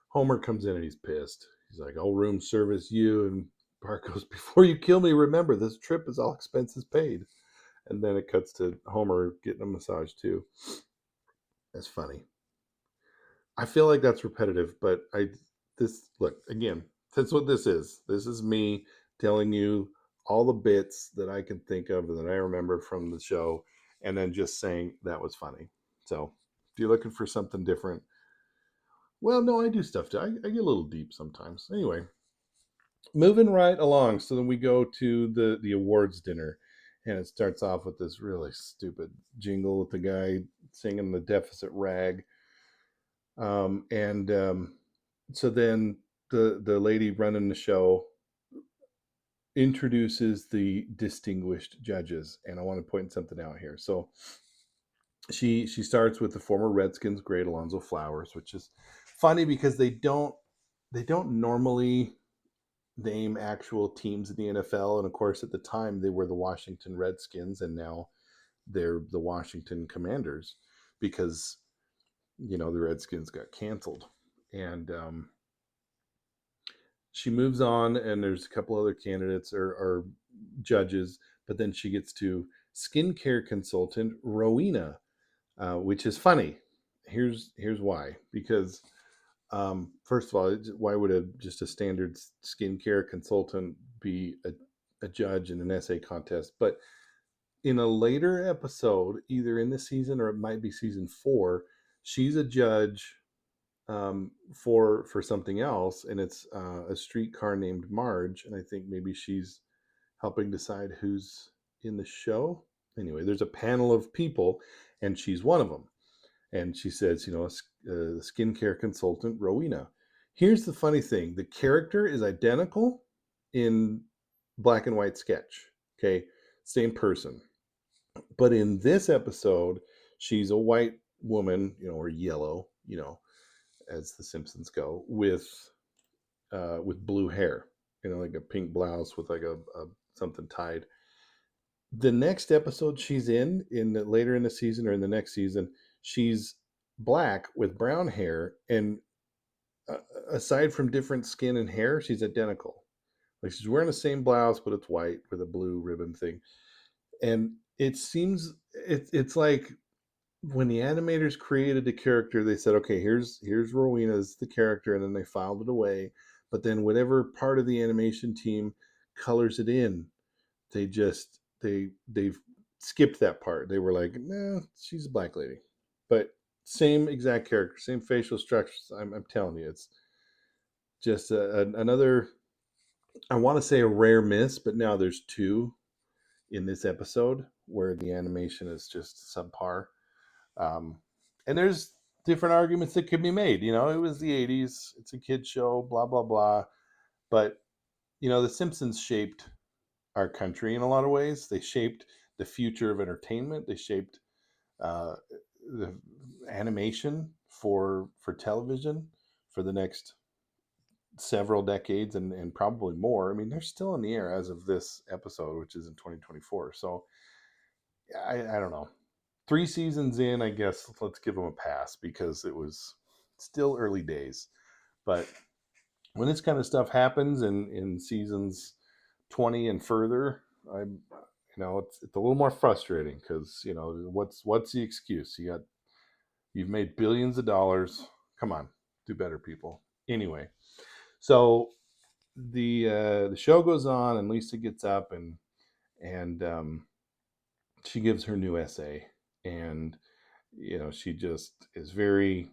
Homer comes in and he's pissed. He's like, "I'll room service you." And Bart goes, "Before you kill me, remember this trip is all expenses paid." And then it cuts to Homer getting a massage too. That's funny. I feel like that's repetitive, but this look again. That's what this is. This is me telling you all the bits that I can think of that I remember from the show, and then just saying that was funny. So, if you're looking for something different, well, no, I do stuff too. I get a little deep sometimes. Anyway, moving right along. So then we go to the awards dinner, and it starts off with this really stupid jingle with the guy singing the deficit rag. And So then the lady running the show introduces the distinguished judges, and I want to point something out here. So she starts with the former Redskins great Alonzo Flowers, which is funny because they don't normally name actual teams in the NFL, and of course at the time they were the Washington Redskins, and now they're the Washington Commanders because the Redskins got canceled. And she moves on, and there's a couple other candidates or judges, but then she gets to skincare consultant Rowena, which is funny. Here's why: because First of all, why would just a standard skincare consultant be a judge in an essay contest? But in a later episode, either in the season or it might be season 4, she's a judge for something else, and it's a streetcar named Marge, and I think maybe she's helping decide who's in the show. Anyway, there's a panel of people, and she's one of them. And she says, skincare consultant Rowena. Here's the funny thing: the character is identical in black and white sketch. Okay, same person, but in this episode, she's a white woman, or yellow, as the Simpsons go, with blue hair, like a pink blouse with like a something tied. The next episode she's later in the season or in the next season, she's black with brown hair, and aside from different skin and hair, she's identical. Like she's wearing the same blouse, but it's white with a blue ribbon thing. And it seems it's like when the animators created the character, they said, okay, here's Rowena's the character, and then they filed it away. But then whatever part of the animation team colors it in, they've skipped that part. They were like, nah, she's a black lady. But same exact character, same facial structures. I'm telling you, it's just another, I want to say a rare miss, but now there's 2 in this episode where the animation is just subpar. Um, and there's different arguments that could be made. It was the 80s, it's a kid show, blah, blah, blah. But, The Simpsons shaped our country in a lot of ways. They shaped the future of entertainment. They shaped uh, the animation for television for the next several decades and probably more. I mean, they're still in the air as of this episode, which is in 2024. So I don't know. 3 seasons in, I guess let's give them a pass because it was still early days. But when this kind of stuff happens in seasons 20 and further, it's a little more frustrating because what's the excuse? You've made billions of dollars. Come on, do better, people. Anyway, so the show goes on, and Lisa gets up and she gives her new essay, and she just is very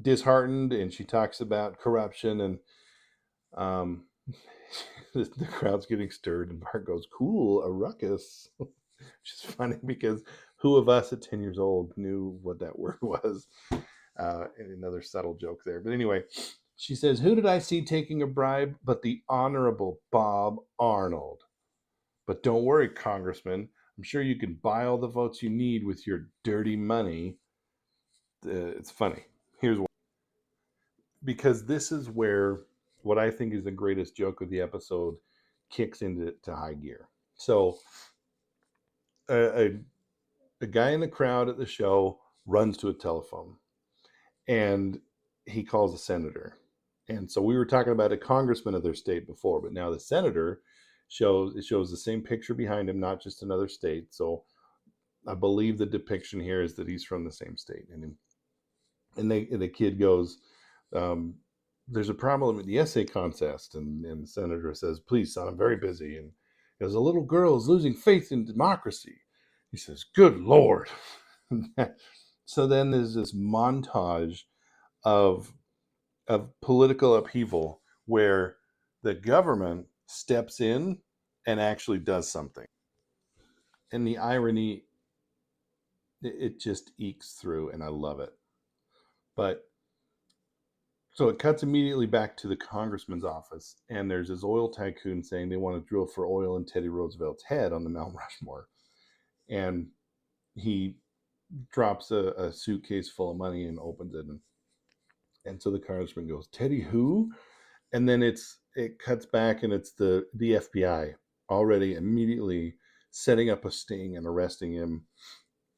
disheartened, and she talks about corruption, and um, the crowd's getting stirred, and Bart goes, "Cool, a ruckus," which is funny because who of us at 10 years old knew what that word was? And another subtle joke there. But anyway, she says, "Who did I see taking a bribe but the Honorable Bob Arnold? But don't worry, Congressman. I'm sure you can buy all the votes you need with your dirty money." It's funny. Here's why. Because this is where what I think is the greatest joke of the episode kicks into high gear. So a, a guy in the crowd at the show runs to a telephone, and he calls a senator. And so we were talking about a congressman of their state before, but now the senator shows the same picture behind him, not just another state. So I believe the depiction here is that he's from the same state. And the kid goes, "There's a problem with the essay contest," and the senator says, "Please, son, I'm very busy." And he goes, "A little girl is losing faith in democracy." He says, "Good Lord." So then there's this montage of political upheaval where the government steps in and actually does something. And the irony, it just ekes through, and I love it. But so it cuts immediately back to the congressman's office, and there's this oil tycoon saying they want to drill for oil in Teddy Roosevelt's head on the Mount Rushmore. And he drops a suitcase full of money and opens it. And so the congressman goes, "Teddy who?" And then it cuts back, and it's the FBI already immediately setting up a sting and arresting him.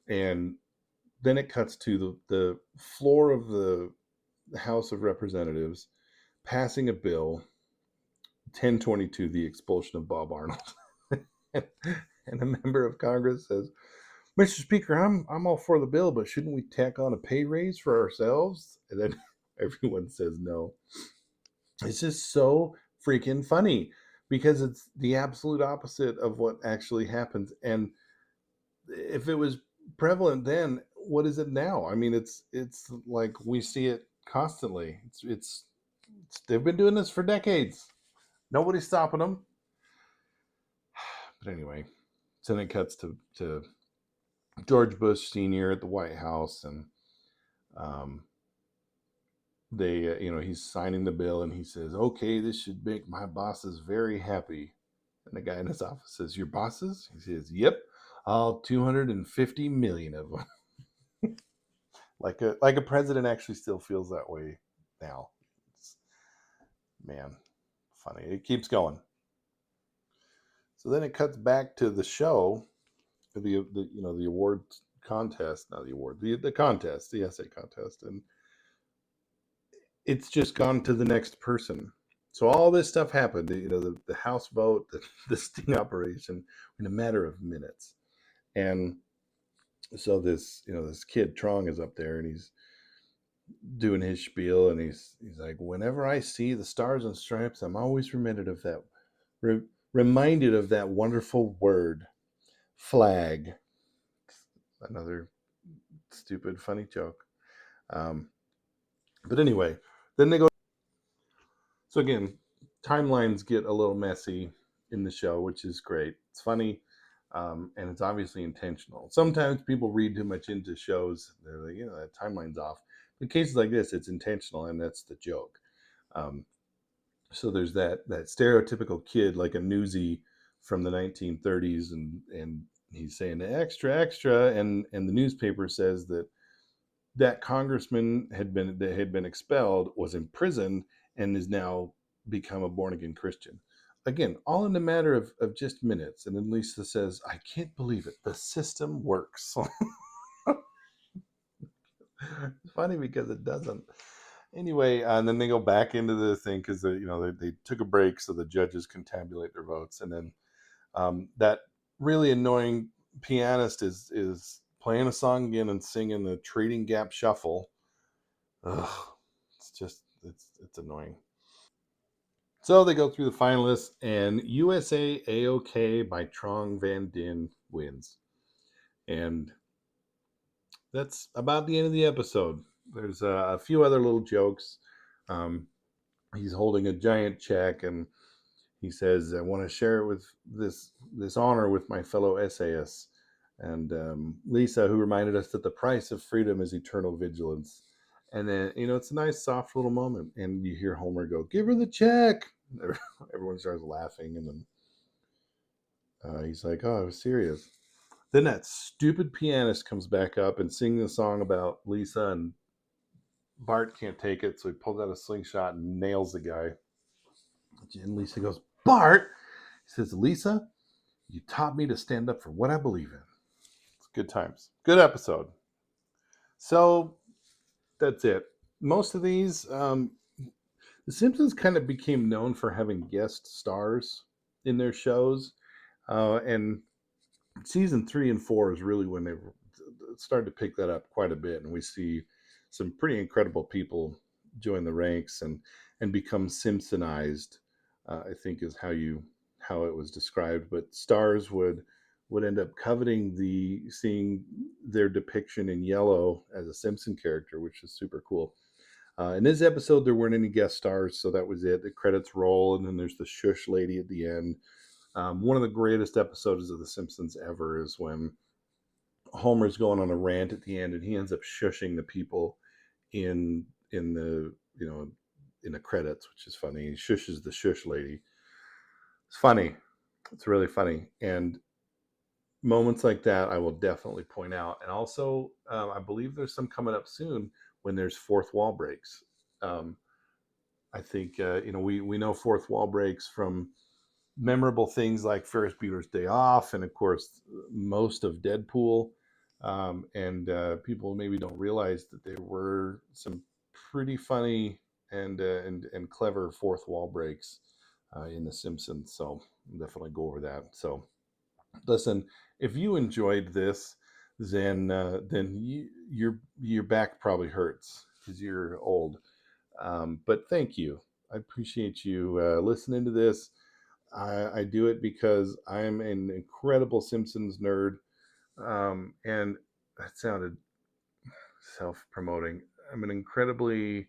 And then it cuts to the floor of the House of Representatives passing a bill, 1022, the expulsion of Bob Arnold. And a member of Congress says, Mr. Speaker, I'm all for the bill, but shouldn't we tack on a pay raise for ourselves? And then everyone says no. It's just so freaking funny because it's the absolute opposite of what actually happens. And if it was prevalent then, what is it now? I mean, it's like we see it constantly. They've been doing this for decades. Nobody's stopping them. But anyway, so then it cuts to George Bush Sr. at the White House, and um, they, he's signing the bill, and he says, "Okay, this should make my bosses very happy." And the guy in his office says, "Your bosses?" He says, "Yep, all 250 million of them." Like a president actually still feels that way now. It's, man, funny. It keeps going. So then it cuts back to the show, the award contest, not the award, the contest, the essay contest, and it's just gone to the next person. So all this stuff happened, the House vote, the sting operation, in a matter of minutes. And so this kid Trong is up there, and he's doing his spiel, and he's like, "Whenever I see the stars and stripes, I'm always reminded of that wonderful word, flag." Another stupid, funny joke. Um, but anyway, then they go. So again, timelines get a little messy in the show, which is great. It's funny, and it's obviously intentional. Sometimes people read too much into shows. They're like, that timeline's off. In cases like this, it's intentional, and that's the joke. Um, so there's that stereotypical kid, like a newsie from the 1930s, and he's saying extra, extra, and the newspaper says that congressman that had been expelled was imprisoned and is now become a born again Christian. Again, all in a matter of just minutes. And then Lisa says, "I can't believe it. The system works." It's funny because it doesn't. Anyway, and then they go back into the thing because they took a break so the judges can tabulate their votes, and then that really annoying pianist is playing a song again and singing the Trading Gap Shuffle. Ugh, it's annoying. So they go through the finalists, and USA A-OK by Trong Van Din wins. And that's about the end of the episode. There's a few other little jokes. Um, he's holding a giant check, and he says, "I want to share it with this honor with my fellow essayists." And Lisa, who reminded us that the price of freedom is eternal vigilance. And then, it's a nice, soft little moment. And you hear Homer go, "Give her the check." Everyone starts laughing. And then he's like, "Oh, I was serious." Then that stupid pianist comes back up and sings a song about Lisa, and Bart can't take it. So he pulls out a slingshot and nails the guy. And Lisa goes, "Bart," he says, "Lisa, you taught me to stand up for what I believe in." It's good times. Good episode. So that's it. Most of these, The Simpsons kind of became known for having guest stars in their shows. And season 3 and 4 is really when they started to pick that up quite a bit. And we see some pretty incredible people join the ranks and become Simpsonized, I think is how it was described. But stars would end up coveting seeing their depiction in yellow as a Simpson character, which is super cool. In this episode, there weren't any guest stars, so that was it. The credits roll, and then there's the shush lady at the end. One of the greatest episodes of The Simpsons ever is when Homer's going on a rant at the end, and he ends up shushing the people in the in the credits, which is funny. He shushes the shush lady. It's funny. It's really funny, and moments like that I will definitely point out. And also, I believe there's some coming up soon when there's fourth wall breaks. Um, I think we know fourth wall breaks from memorable things like Ferris Bueller's Day Off, and of course most of Deadpool. And people maybe don't realize that there were some pretty funny and clever fourth wall breaks in The Simpsons. So I'll definitely go over that. So listen, if you enjoyed this, then your back probably hurts because you're old. But thank you. I appreciate you listening to this. I do it because I'm an incredible Simpsons nerd. And that sounded self-promoting. I'm an incredibly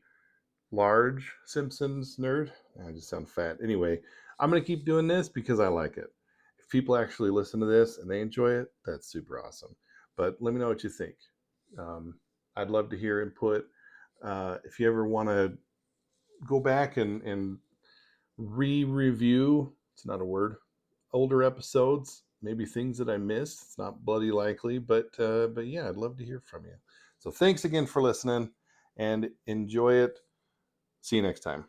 large Simpsons nerd. I just sound fat. Anyway, I'm going to keep doing this because I like it. If people actually listen to this and they enjoy it, that's super awesome. But let me know what you think. Um, I'd love to hear input. If you ever want to go back and re-review, it's not a word, older episodes, maybe things that I missed. It's not bloody likely, but yeah, I'd love to hear from you. So thanks again for listening and enjoy it. See you next time.